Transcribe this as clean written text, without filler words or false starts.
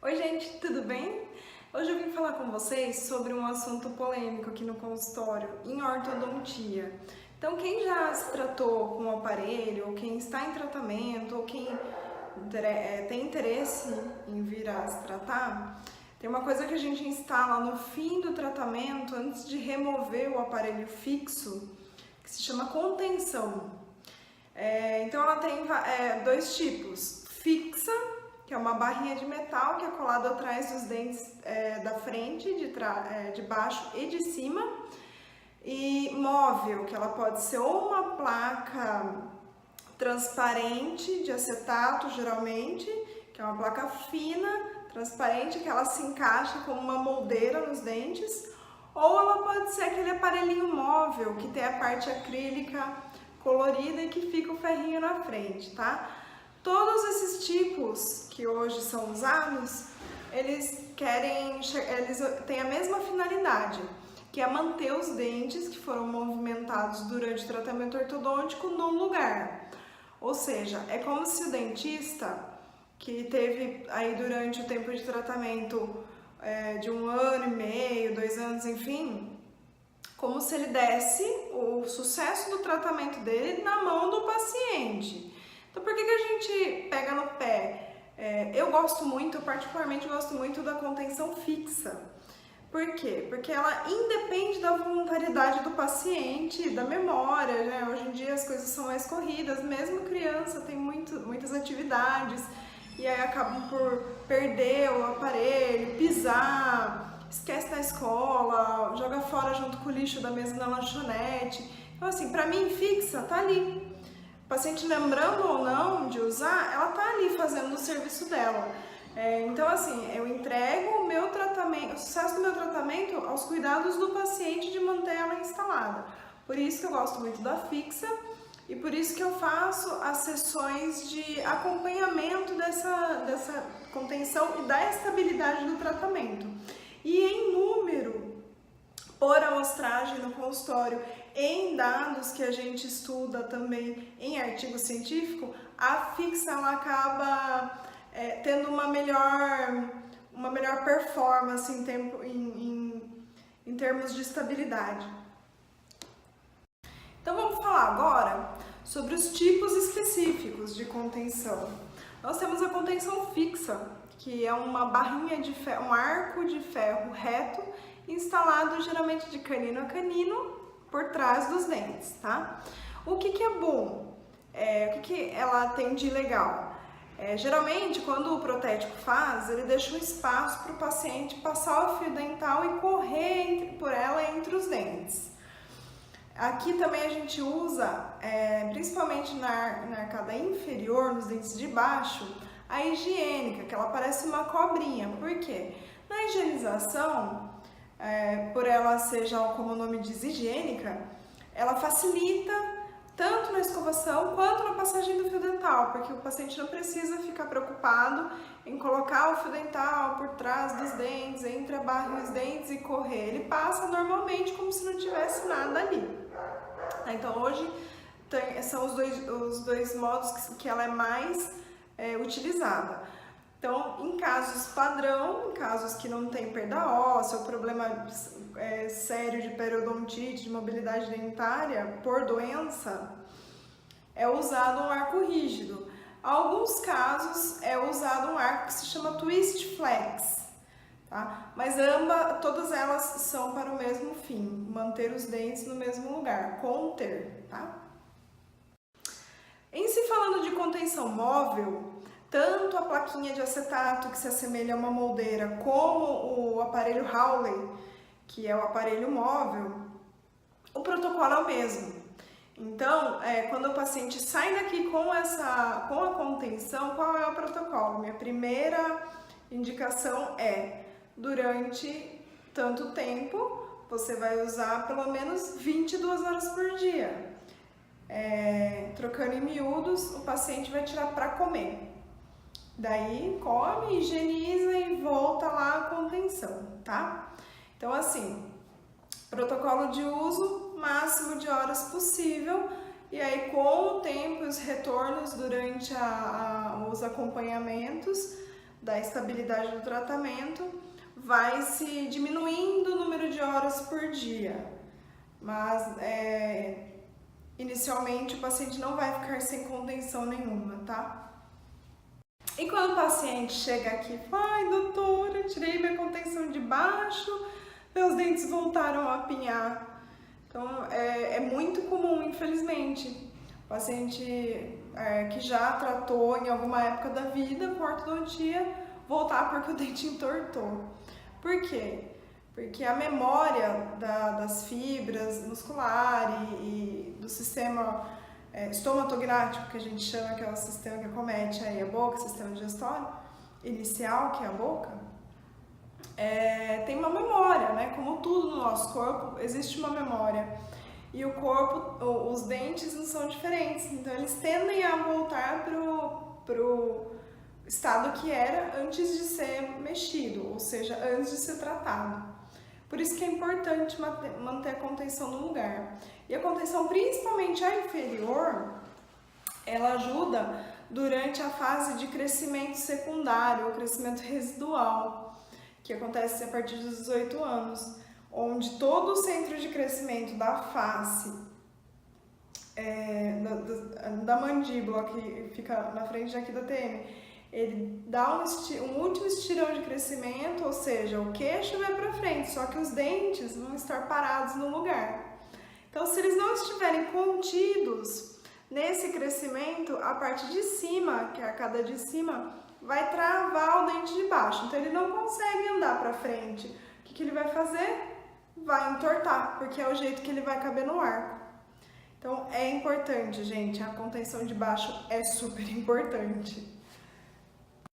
Oi gente, tudo bem? Hoje eu vim falar com vocês sobre um assunto polêmico aqui no consultório, em ortodontia. Então quem já se tratou com o aparelho, ou quem está em tratamento, ou quem tem interesse em vir a se tratar, tem uma coisa que a gente instala no fim do tratamento, antes de remover o aparelho fixo, que se chama contenção. Então ela tem dois tipos: fixa, que é uma barrinha de metal que é colada atrás dos dentes da frente, de baixo e de cima, e móvel, que ela pode ser ou uma placa transparente de acetato, geralmente, que é uma placa fina, transparente, que ela se encaixa como uma moldeira nos dentes, ou ela pode ser aquele aparelhinho móvel, que tem a parte acrílica colorida e que fica o ferrinho na frente, tá? Todos esses tipos que hoje são usados, eles têm a mesma finalidade, que é manter os dentes que foram movimentados durante o tratamento ortodôntico no lugar. Ou seja, é como se o dentista, que teve aí durante o tempo de tratamento de 1 ano e meio, 2 anos, enfim, como se ele desse o sucesso do tratamento dele na mão do paciente. Então, por que a gente pega no pé? Eu particularmente gosto muito da contenção fixa. Por quê? Porque ela independe da voluntariedade do paciente, da memória, né? Hoje em dia as coisas são mais corridas, mesmo criança tem muitas atividades e aí acabam por perder o aparelho, pisar, esquece na escola, joga fora junto com o lixo da mesa na lanchonete. Então assim, pra mim fixa, tá ali. O paciente lembrando ou não de usar, ela tá ali fazendo o serviço dela. Então assim, eu entrego o sucesso do meu tratamento aos cuidados do paciente de manter ela instalada. Por isso que eu gosto muito da fixa e por isso que eu faço as sessões de acompanhamento dessa contenção e da estabilidade do tratamento. E em número, por amostragem no consultório, em dados que a gente estuda também em artigo científico, a fixa ela acaba tendo uma melhor performance em termos de estabilidade. Então vamos falar agora sobre os tipos específicos de contenção. Nós temos a contenção fixa, que é uma barrinha de ferro, um arco de ferro reto, instalado geralmente de canino a canino por trás dos dentes, tá? O que é bom? O que ela tem de legal? Geralmente, quando o protético faz, ele deixa um espaço para o paciente passar o fio dental e correr por ela entre os dentes. Aqui também a gente usa, principalmente na arcada inferior, nos dentes de baixo, a higiênica, que ela parece uma cobrinha. Por quê? Na higienização, por ela ser já, como o nome diz, higiênica, ela facilita tanto na escovação quanto na passagem do fio dental, porque o paciente não precisa ficar preocupado em colocar o fio dental por trás dos dentes, entre a barra e os dentes e correr. Ele passa normalmente como se não tivesse nada ali. Então hoje são os dois modos que ela é mais utilizada. Então, em casos padrão, em casos que não tem perda óssea ou problema sério de periodontite, de mobilidade dentária por doença, é usado um arco rígido. Em alguns casos é usado um arco que se chama twist flex, tá? Mas todas elas são para o mesmo fim, manter os dentes no mesmo lugar, conter, tá? Em se falando de contenção móvel, tanto a plaquinha de acetato, que se assemelha a uma moldeira, como o aparelho Hawley, que é o aparelho móvel, o protocolo é o mesmo. Então, quando o paciente sai daqui com a contenção, qual é o protocolo? Minha primeira indicação é, durante tanto tempo, você vai usar pelo menos 22 horas por dia. Trocando em miúdos, o paciente vai tirar para comer. Daí come, higieniza e volta lá a contenção, tá? Então assim, protocolo de uso, máximo de horas possível, e aí com o tempo e os retornos durante os acompanhamentos, da estabilidade do tratamento, vai se diminuindo o número de horas por dia, mas inicialmente o paciente não vai ficar sem contenção nenhuma, tá? E quando o paciente chega aqui e fala, ai doutora, tirei minha contenção de baixo, meus dentes voltaram a apinhar. Então é muito comum, infelizmente, o paciente que já tratou em alguma época da vida com ortodontia voltar porque o dente entortou. Por quê? Porque a memória das fibras musculares e do sistema estomatognático, que a gente chama, que é o sistema que acomete aí a boca, sistema digestório inicial, que é a boca, tem uma memória, né? Como tudo no nosso corpo, existe uma memória. E o corpo, os dentes não são diferentes, então eles tendem a voltar pro estado que era antes de ser mexido, ou seja, antes de ser tratado. Por isso que é importante manter a contenção no lugar. E a contenção, principalmente a inferior, ela ajuda durante a fase de crescimento secundário, ou crescimento residual, que acontece a partir dos 18 anos, onde todo o centro de crescimento da face, da mandíbula, que fica na frente aqui da TM, ele dá um último estirão de crescimento, ou seja, o queixo vai para frente, só que os dentes vão estar parados no lugar. Então, se eles não estiverem contidos nesse crescimento, a parte de cima, que é a arcada de cima, vai travar o dente de baixo. Então, ele não consegue andar para frente. O que ele vai fazer? Vai entortar, porque é o jeito que ele vai caber no arco. Então, é importante, gente, a contenção de baixo é super importante.